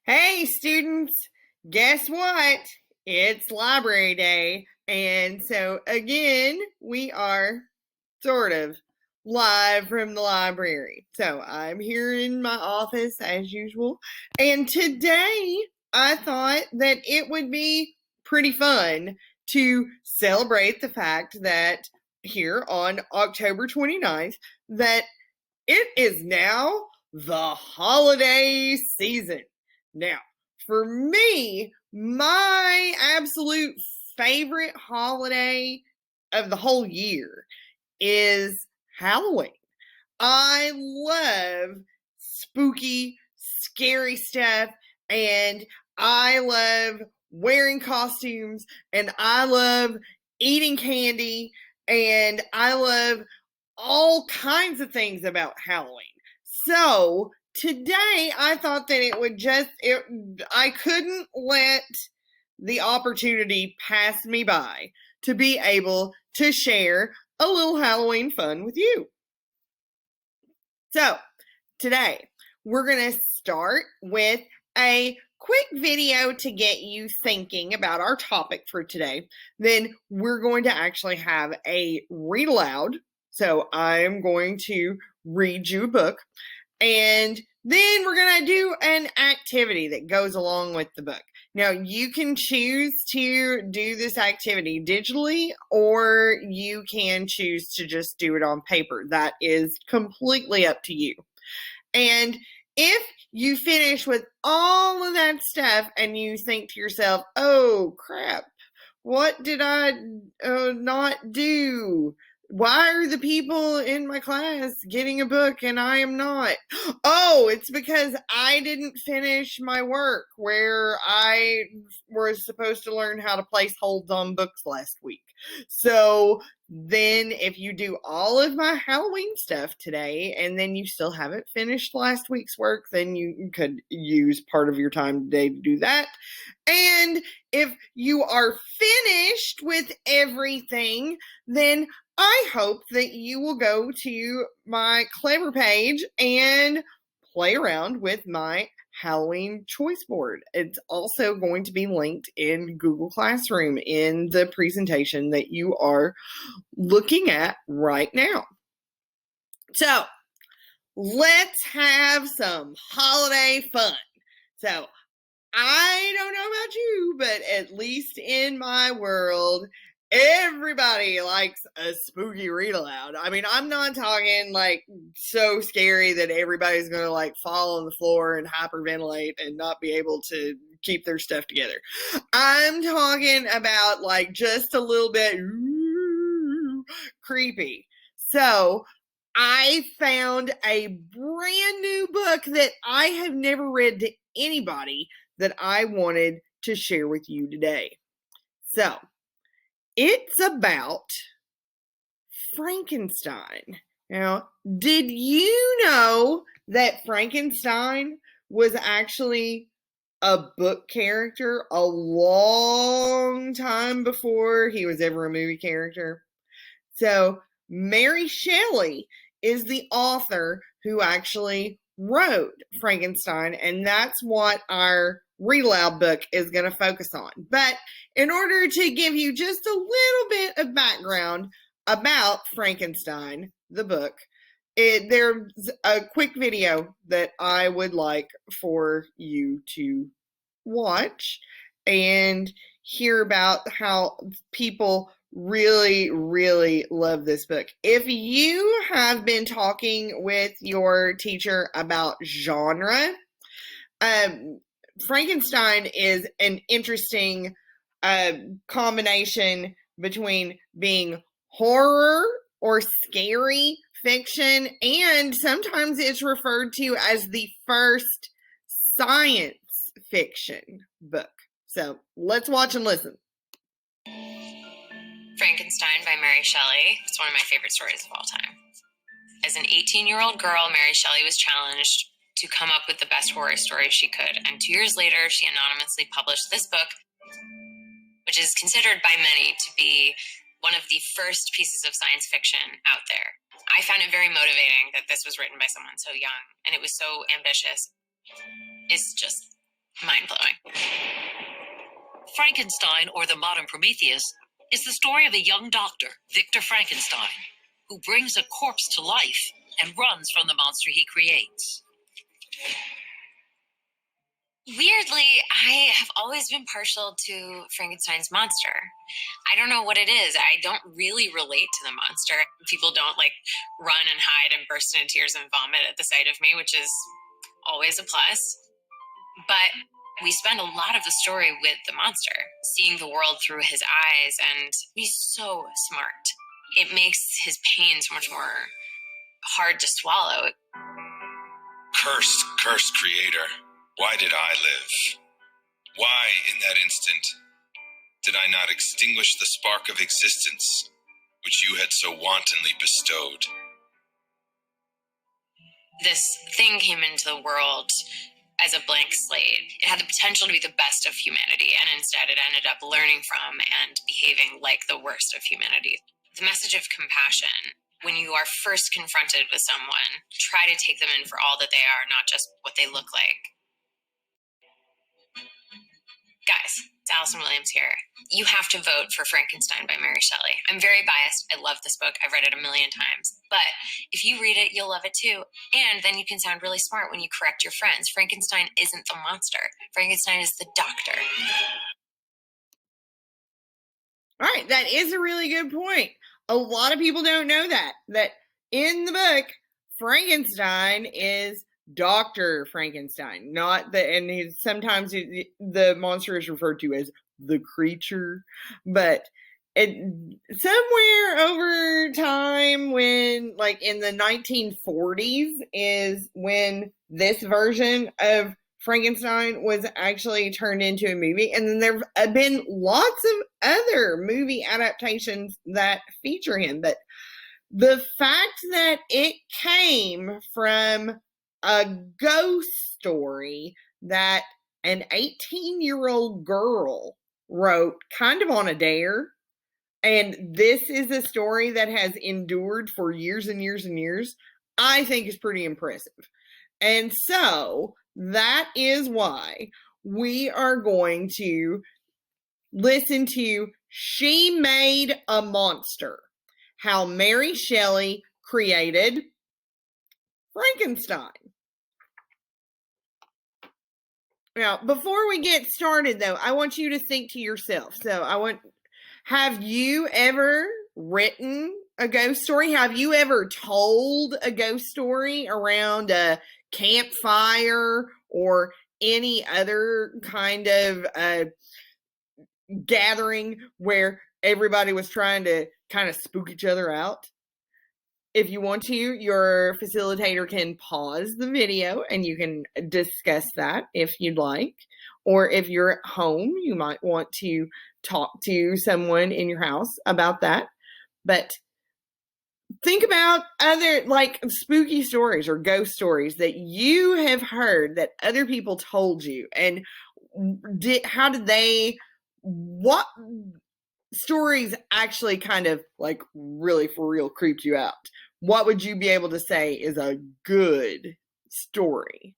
Hey, students, guess what? It's library day. And so, again, we are sort of live from the library. So, I'm here in my office as usual. And today, I thought that it would be pretty fun to celebrate the fact that here on October 29th, that it is now the holiday season. Now, for me, my absolute favorite holiday of the whole year is Halloween. I love spooky, scary stuff, and I love wearing costumes, and I love eating candy, and I love all kinds of things about Halloween. So today I thought that I couldn't let the opportunity pass me by to be able to share a little Halloween fun with you. So today we're going to start with a quick video to get you thinking about our topic for today. Then we're going to actually have a read aloud. So I'm going to read you a book, and then we're going to do an activity that goes along with the book. Now, you can choose to do this activity digitally, or you can choose to just do it on paper. That is completely up to you. And if you finish with all of that stuff and you think to yourself, oh crap, what did I not do? Why are the people in my class getting a book and I am not? Oh, it's because I didn't finish my work where I was supposed to learn how to place holds on books last week. So then if you do all of my Halloween stuff today and then you still haven't finished last week's work, then you could use part of your time today to do that. And if you are finished with everything, then I hope that you will go to my Clever page and play around with my Halloween choice board. It's also going to be linked in Google Classroom in the presentation that you are looking at right now. So let's have some holiday fun. So I don't know about you, but at least in my world, everybody likes a spooky read aloud. I mean, I'm not talking like so scary that everybody's going to like fall on the floor and hyperventilate and not be able to keep their stuff together. I'm talking about like just a little bit creepy. So I found a brand new book that I have never read to anybody that I wanted to share with you today. So, it's about Frankenstein. Now, did you know that Frankenstein was actually a book character a long time before he was ever a movie character? So, Mary Shelley is the author who actually wrote Frankenstein, and that's what our read aloud book is going to focus on. But in order to give you just a little bit of background about Frankenstein, the book, there's a quick video that I would like for you to watch and hear about how people really, really love this book. If you have been talking with your teacher about genre, Frankenstein is an interesting combination between being horror or scary fiction, and sometimes it's referred to as the first science fiction book. So let's watch and listen. Frankenstein by Mary Shelley. It's one of my favorite stories of all time. As an 18-year-old girl, Mary Shelley was challenged to come up with the best horror story she could, and 2 years later, she anonymously published this book, which is considered by many to be one of the first pieces of science fiction out there. I found it very motivating that this was written by someone so young, and it was so ambitious. It's just Mind-blowing. Frankenstein, or the modern Prometheus, is the story of a young doctor, Victor Frankenstein, who brings a corpse to life and runs from the monster he creates. Weirdly, I have always been partial to Frankenstein's monster. I don't know what it is. I don't really relate to the monster. People don't run and hide and burst into tears and vomit at the sight of me, which is always a plus. But we spend a lot of the story with the monster, seeing the world through his eyes, and he's so smart. It makes his pain so much more hard to swallow. Cursed creator, why did I live? Why, in that instant, did I not extinguish the spark of existence which you had so wantonly bestowed? This thing came into the world as a blank slate. It had the potential to be the best of humanity, and instead it ended up learning from and behaving like the worst of humanity. The message of compassion, when you are first confronted with someone, try to take them in for all that they are, not just what they look like. Guys, it's Allison Williams here. You have to vote for Frankenstein by Mary Shelley. I'm very biased. I love this book. I've read it a million times. But if you read it, you'll love it too. And then you can sound really smart when you correct your friends. Frankenstein isn't the monster. Frankenstein is the doctor. All right, that is a really good point. A lot of people don't know that in the book, Frankenstein is Dr. Frankenstein, not and sometimes the monster is referred to as the creature, but somewhere over time when, in the 1940s, is when this version of Frankenstein was actually turned into a movie. And then there have been lots of other movie adaptations that feature him. But the fact that it came from a ghost story that an 18-year-old girl wrote kind of on a dare, and this is a story that has endured for years and years and years, I think is pretty impressive. And so that is why we are going to listen to She Made a Monster, how Mary Shelley created Frankenstein. Now, before we get started, though, I want you to think to yourself. Have you ever written a ghost story? Have you ever told a ghost story around a campfire or any other kind of gathering where everybody was trying to kind of spook each other out? If you want to, your facilitator can pause the video and you can discuss that if you'd like. Or if you're at home, you might want to talk to someone in your house about that. But think about other spooky stories or ghost stories that you have heard that other people told you, and what stories actually kind of really for real creeped you out? What would you be able to say is a good story?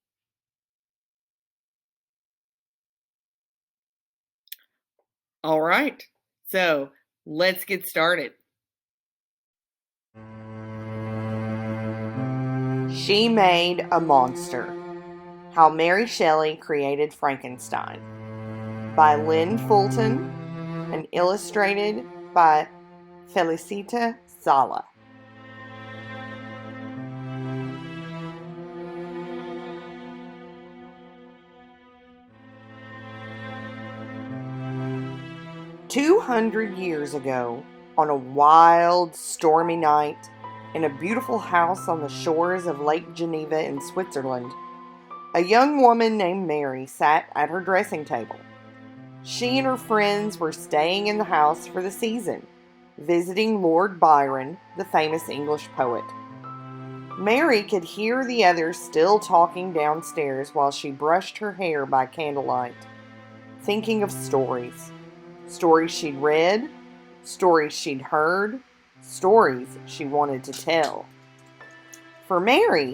All right, so let's get started. She Made a Monster, how Mary Shelley created Frankenstein, by Lynn Fulton and illustrated by Felicita Sala. "200 years ago, on a wild, stormy night, in a beautiful house on the shores of Lake Geneva in Switzerland, a young woman named Mary sat at her dressing table. She and her friends were staying in the house for the season, visiting Lord Byron, the famous English poet. Mary could hear the others still talking downstairs while she brushed her hair by candlelight, thinking of stories. Stories she'd read, stories she'd heard, stories she wanted to tell. For Mary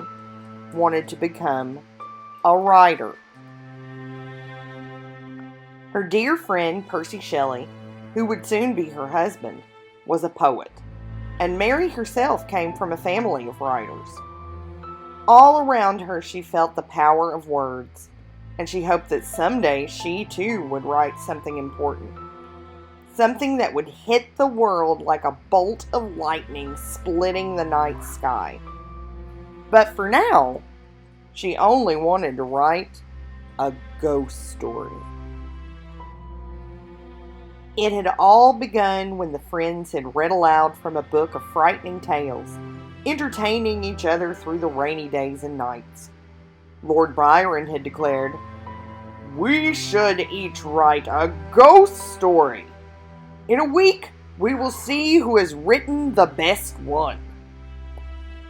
wanted to become a writer. Her dear friend Percy Shelley, who would soon be her husband, was a poet, and Mary herself came from a family of writers. All around her she felt the power of words, and she hoped that someday she too would write something important. Something that would hit the world like a bolt of lightning splitting the night sky. But for now, she only wanted to write a ghost story. It had all begun when the friends had read aloud from a book of frightening tales, entertaining each other through the rainy days and nights. Lord Byron had declared, "We should each write a ghost story. In a week, we will see who has written the best one."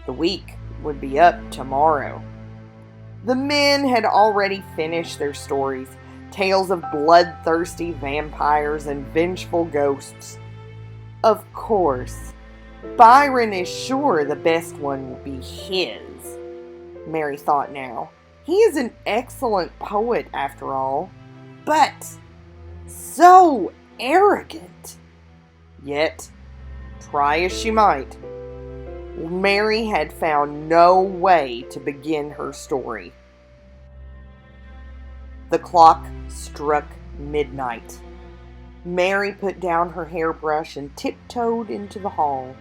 The week would be up tomorrow. The men had already finished their stories, tales of bloodthirsty vampires and vengeful ghosts. Of course, Byron is sure the best one will be his, Mary thought now. He is an excellent poet after all, but so arrogant. Yet, try as she might, Mary had found no way to begin her story. The clock struck midnight. Mary put down her hairbrush and tiptoed into the hall.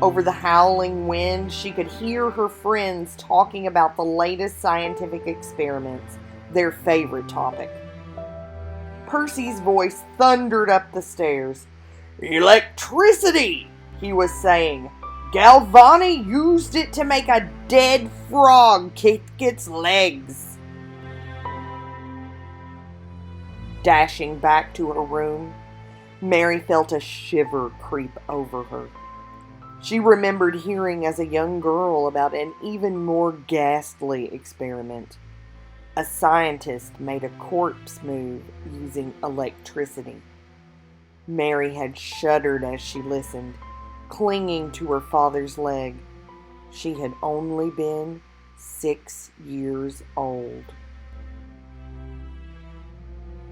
Over the howling wind, she could hear her friends talking about the latest scientific experiments, their favorite topic. Percy's voice thundered up the stairs. "Electricity," he was saying. "Galvani used it to make a dead frog kick its legs." Dashing back to her room, Mary felt a shiver creep over her. She remembered hearing as a young girl about an even more ghastly experiment. A scientist made a corpse move using electricity. Mary had shuddered as she listened, clinging to her father's leg. She had only been 6 years old.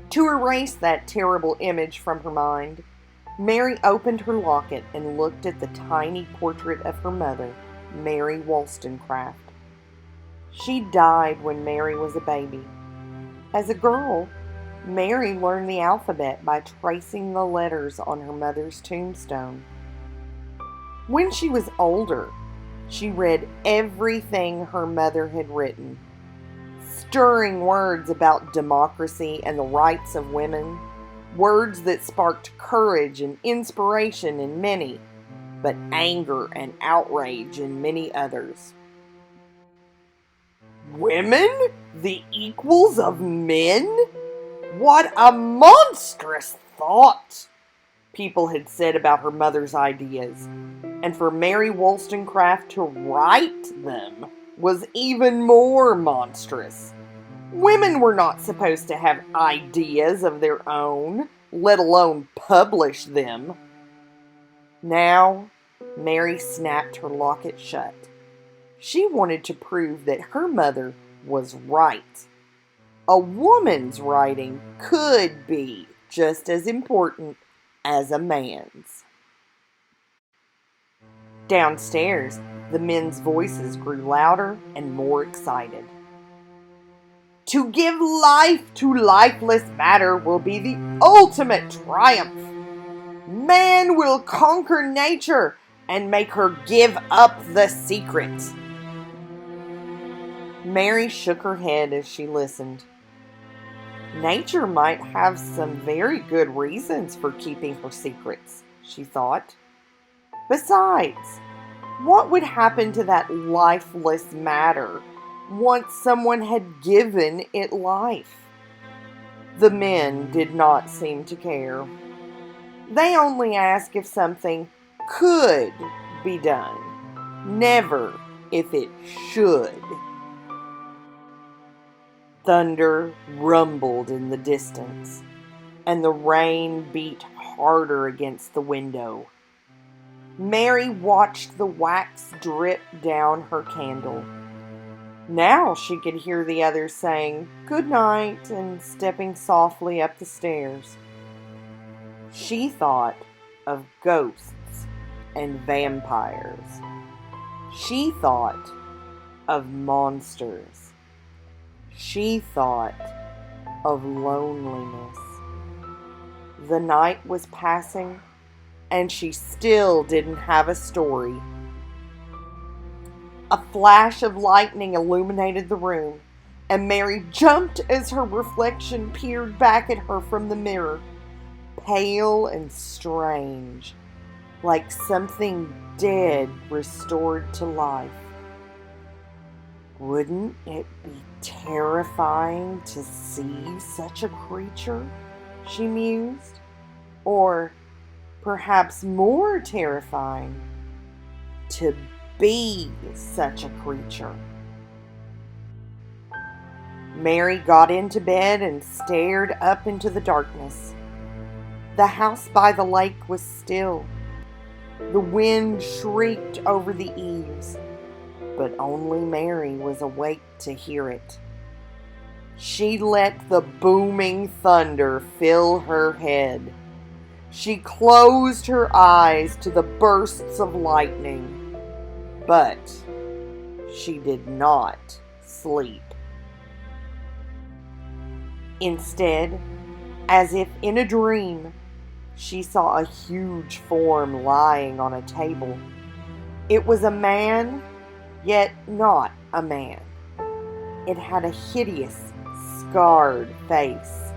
To erase that terrible image from her mind, Mary opened her locket and looked at the tiny portrait of her mother, Mary Wollstonecraft. She died when Mary was a baby. As a girl, Mary learned the alphabet by tracing the letters on her mother's tombstone. When she was older, she read everything her mother had written. Stirring words about democracy and the rights of women, words that sparked courage and inspiration in many, but anger and outrage in many others. Women? The equals of men? What a monstrous thought! People had said about her mother's ideas, and for Mary Wollstonecraft to write them was even more monstrous. Women were not supposed to have ideas of their own, let alone publish them. Now, Mary snapped her locket shut. She wanted to prove that her mother was right. A woman's writing could be just as important as a man's. Downstairs, the men's voices grew louder and more excited. To give life to lifeless matter will be the ultimate triumph. Man will conquer nature and make her give up the secret. Mary shook her head as she listened. Nature might have some very good reasons for keeping her secrets, she thought. Besides, what would happen to that lifeless matter once someone had given it life? The men did not seem to care. They only asked if something could be done, never if it should. Thunder rumbled in the distance, and the rain beat harder against the window. Mary watched the wax drip down her candle. Now she could hear the others saying good night and stepping softly up the stairs. She thought of ghosts and vampires. She thought of monsters. She thought of loneliness. The night was passing, and she still didn't have a story. A flash of lightning illuminated the room, and Mary jumped as her reflection peered back at her from the mirror, pale and strange, like something dead restored to life. Wouldn't it be terrifying to see such a creature? She mused. Or perhaps more terrifying, to be such a creature. Mary got into bed and stared up into the darkness. The house by the lake was still. The wind shrieked over the eaves, but only Mary was awake to hear it. She let the booming thunder fill her head. She closed her eyes to the bursts of lightning, but she did not sleep. Instead, as if in a dream, she saw a huge form lying on a table. It was a man, yet not a man. It had a hideous, scarred face.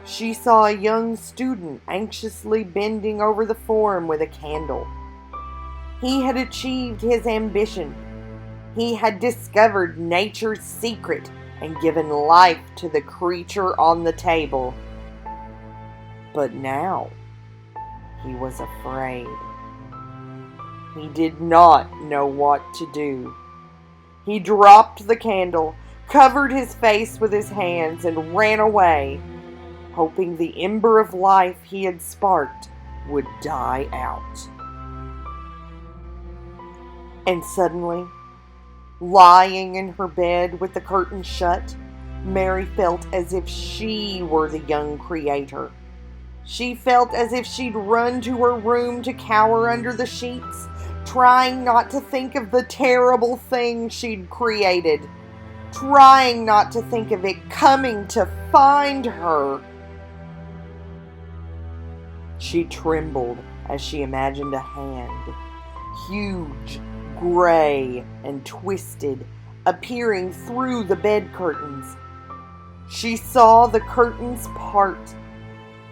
She saw a young student anxiously bending over the form with a candle. He had achieved his ambition. He had discovered nature's secret and given life to the creature on the table. But now he was afraid. He did not know what to do. He dropped the candle, covered his face with his hands, and ran away, hoping the ember of life he had sparked would die out. And suddenly, lying in her bed with the curtains shut, Mary felt as if she were the young creator. She felt as if she'd run to her room to cower under the sheets, trying not to think of the terrible thing she'd created, trying not to think of it coming to find her. She trembled as she imagined a hand, huge, gray, and twisted, appearing through the bed curtains. She saw the curtains part.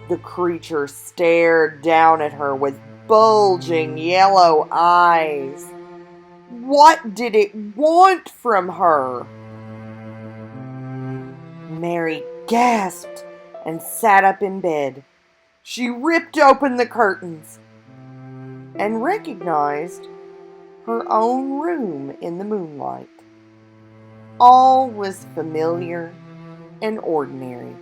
The creature stared down at her with bulging yellow eyes. What did it want from her? Mary gasped and sat up in bed. She ripped open the curtains and recognized her own room in the moonlight. All was familiar and ordinary.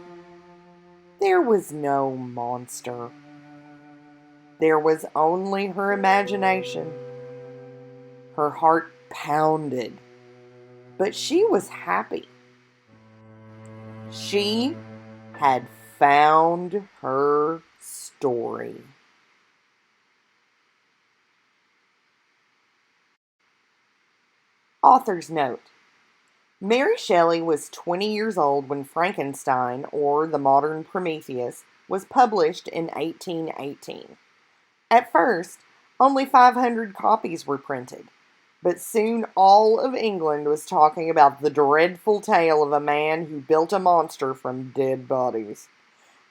There was no monster. There was only her imagination. Her heart pounded, but she was happy. She had found her story. Author's note. Mary Shelley was 20 years old when Frankenstein, or the modern Prometheus, was published in 1818. At first, only 500 copies were printed, but soon all of England was talking about the dreadful tale of a man who built a monster from dead bodies.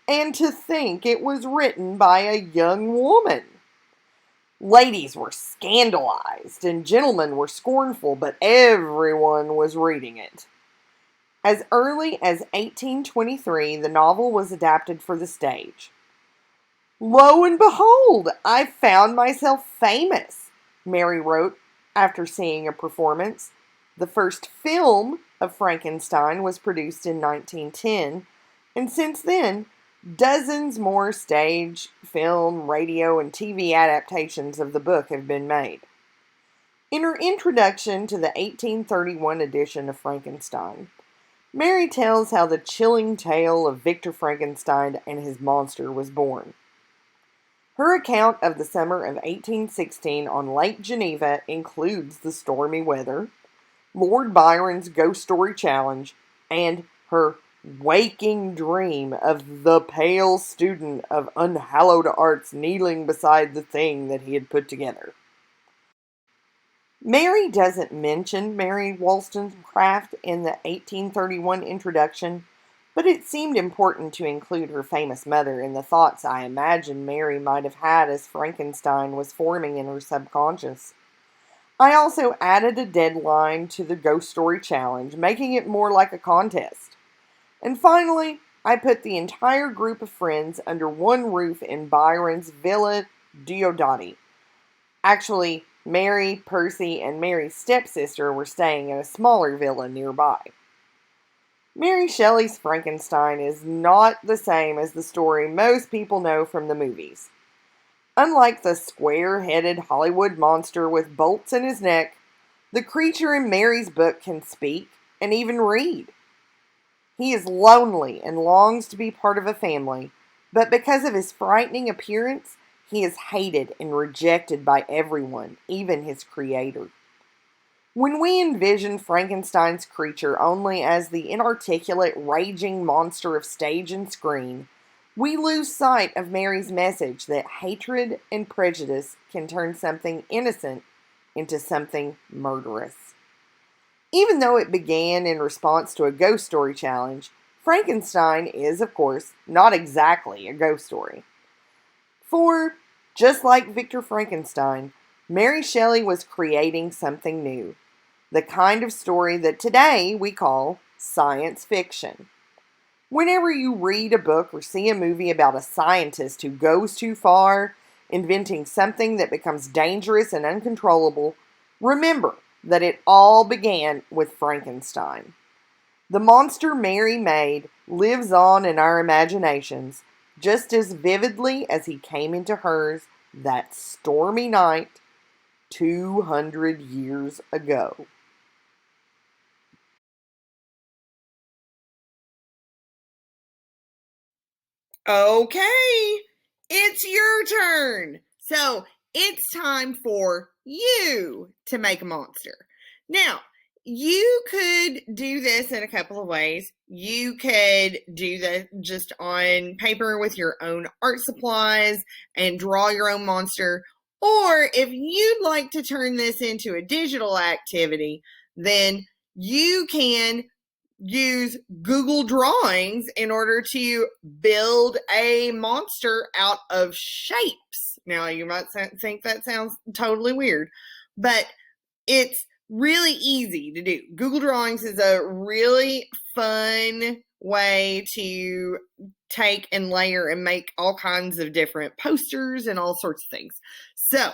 And to think it was written by a young woman! Ladies were scandalized and gentlemen were scornful, but everyone was reading it. As early as 1823, the novel was adapted for the stage. Lo and behold, I found myself famous, Mary wrote after seeing a performance. The first film of Frankenstein was produced in 1910, and since then, dozens more stage, film, radio, and TV adaptations of the book have been made. In her introduction to the 1831 edition of Frankenstein, Mary tells how the chilling tale of Victor Frankenstein and his monster was born. Her account of the summer of 1816 on Lake Geneva includes the stormy weather, Lord Byron's ghost story challenge, and her waking dream of the pale student of unhallowed arts kneeling beside the thing that he had put together. Mary doesn't mention Mary Wollstonecraft in the 1831 introduction, but it seemed important to include her famous mother in the thoughts I imagine Mary might have had as Frankenstein was forming in her subconscious. I also added a deadline to the Ghost Story Challenge, making it more like a contest. And finally, I put the entire group of friends under one roof in Byron's Villa Diodati. Actually, Mary, Percy, and Mary's stepsister were staying in a smaller villa nearby. Mary Shelley's Frankenstein is not the same as the story most people know from the movies. Unlike the square-headed Hollywood monster with bolts in his neck, the creature in Mary's book can speak and even read. He is lonely and longs to be part of a family, but because of his frightening appearance, he is hated and rejected by everyone, even his creator. When we envision Frankenstein's creature only as the inarticulate, raging monster of stage and screen, we lose sight of Mary's message that hatred and prejudice can turn something innocent into something murderous. Even though it began in response to a ghost story challenge, Frankenstein is, of course, not exactly a ghost story. For, just like Victor Frankenstein, Mary Shelley was creating something new, the kind of story that today we call science fiction. Whenever you read a book or see a movie about a scientist who goes too far, inventing something that becomes dangerous and uncontrollable, remember that it all began with Frankenstein. The monster Mary made lives on in our imaginations, just as vividly as he came into hers that stormy night 200 years ago. Okay, it's your turn. So it's time for you to make a monster. Now, you could do this in a couple of ways. You could do that just on paper with your own art supplies and draw your own monster. Or if you'd like to turn this into a digital activity, then you can use Google Drawings in order to build a monster out of shapes. Now, you might think that sounds totally weird, but it's really easy to do. Google Drawings is a really fun way to take and layer and make all kinds of different posters and all sorts of things. So,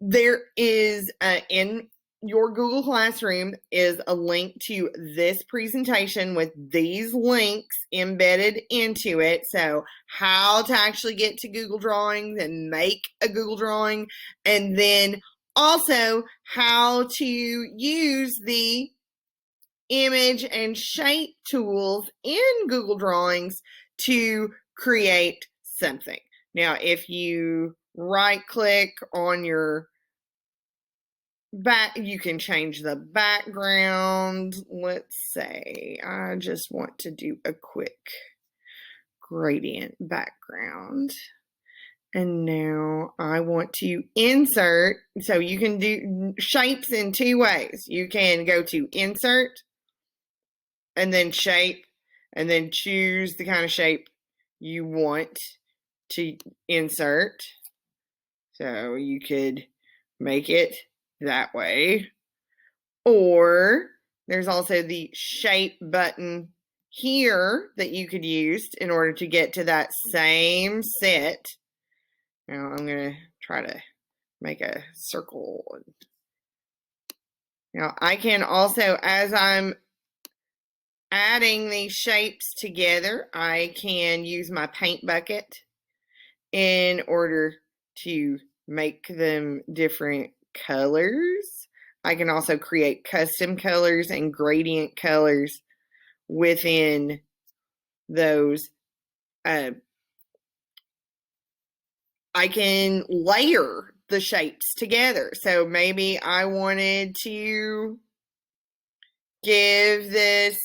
there is in your Google Classroom is a link to this presentation with these links embedded into it. So how to actually get to Google Drawings and make a Google drawing, and then also how to use the image and shape tools in Google Drawings to create something. Now, if you right click on your back, you can change the background. Let's say I just want to do a quick gradient background. And now I want to insert. So you can do shapes in two ways. You can go to insert and then shape, and then choose the kind of shape you want to insert. So you could make it that way. Or there's also the shape button here that you could use in order to get to that same set. Now I'm going to try to make a circle. Now I can also, as I'm adding these shapes together, I can use my paint bucket in order to make them different colors. I can also create custom colors and gradient colors within those. I can layer the shapes together. So maybe I wanted to give this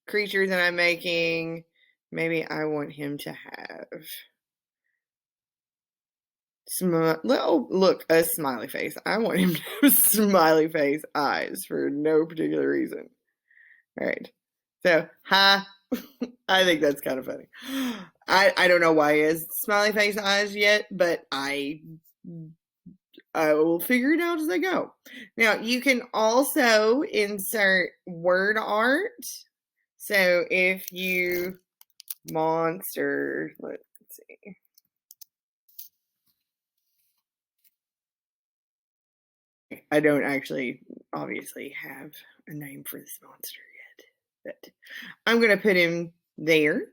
creature that I'm making, maybe I want him to have a smiley face. I want him to have smiley face eyes for no particular reason. All right. So, I think that's kind of funny. I don't know why he has smiley face eyes yet, but I will figure it out as I go. Now, you can also insert word art. So if you monster, let's see. I don't actually obviously have a name for this monster yet, but I'm going to put him there.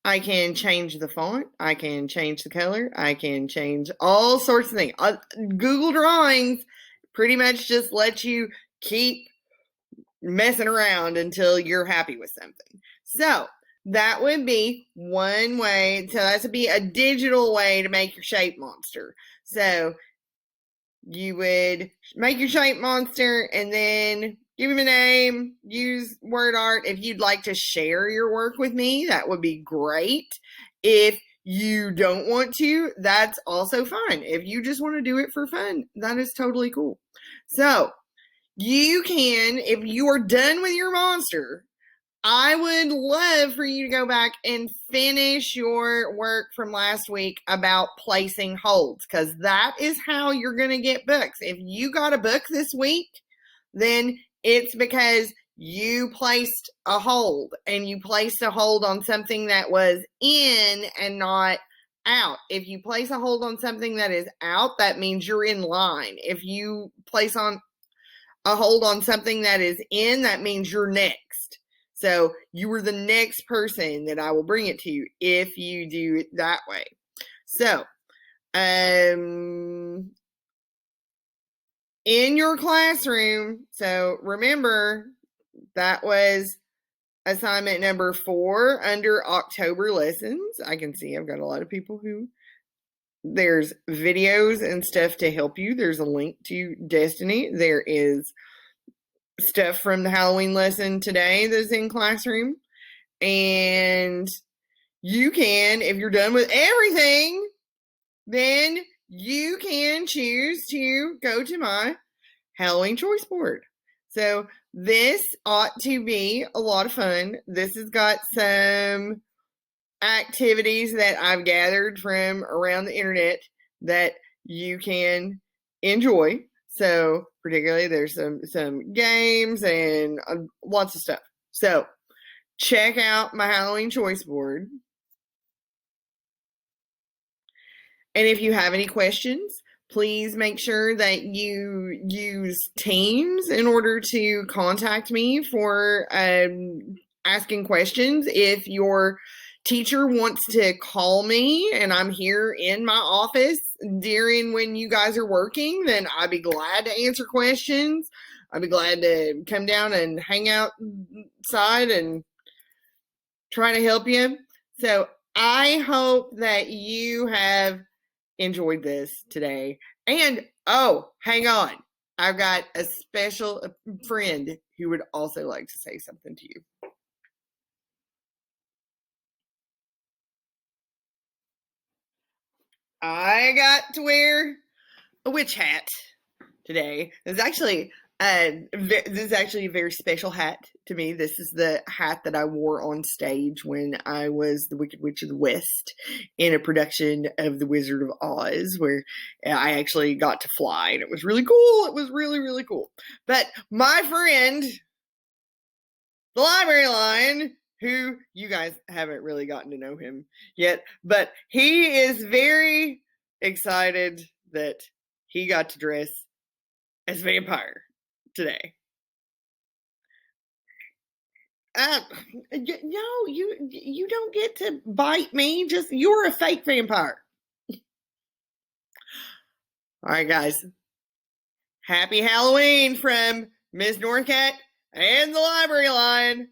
I can change the font. I can change the color. I can change all sorts of things. Google Drawings pretty much just lets you keep messing around until you're happy with something. So that would be one way. So that would be a digital way to make your shape monster. So you would make your shape monster and then give him a name, use word art. If you'd like to share your work with me, that would be great. If you don't want to, that's also fine. If you just want to do it for fun, that is totally cool. So you can, if you are done with your monster, I would love for you to go back and finish your work from last week about placing holds, because that is how you're going to get books. If you got a book this week, then it's because you placed a hold, and you placed a hold on something that was in and not out. If you place a hold on something that is out, that means you're in line. If you place on a hold on something that is in, that means you're next. So you are the next person that I will bring it to you if you do it that way. So, in your classroom, so remember that was assignment number 4 under October lessons. I can see I've got a lot of people who, there's videos and stuff to help you. There's a link to Destiny. There is stuff from the Halloween lesson today that's in classroom. And you can, if you're done with everything, then you can choose to go to my Halloween choice board. So this ought to be a lot of fun. This has got some activities that I've gathered from around the internet that you can enjoy. So particularly there's some games and lots of stuff. So check out my Halloween choice board. And if you have any questions, please make sure that you use Teams in order to contact me for asking questions. If your teacher wants to call me and I'm here in my office during when you guys are working, then I'd be glad to answer questions. I'd be glad to come down and hang outside and try to help you. So I hope that you have enjoyed this today. And oh, hang on. I've got a special friend who would also like to say something to you. I got to wear a witch hat today. It's actually this is actually a very special hat to me. This is the hat that I wore on stage when I was the Wicked Witch of the West in a production of The Wizard of Oz, where I actually got to fly, and it was really cool. It was really, really cool. But my friend, the Library Lion, who you guys haven't really gotten to know him yet, but he is very excited that he got to dress as vampire today. No, you don't get to bite me. Just, you're a fake vampire. All right, guys. Happy Halloween from Ms. Northcutt and the Library Line.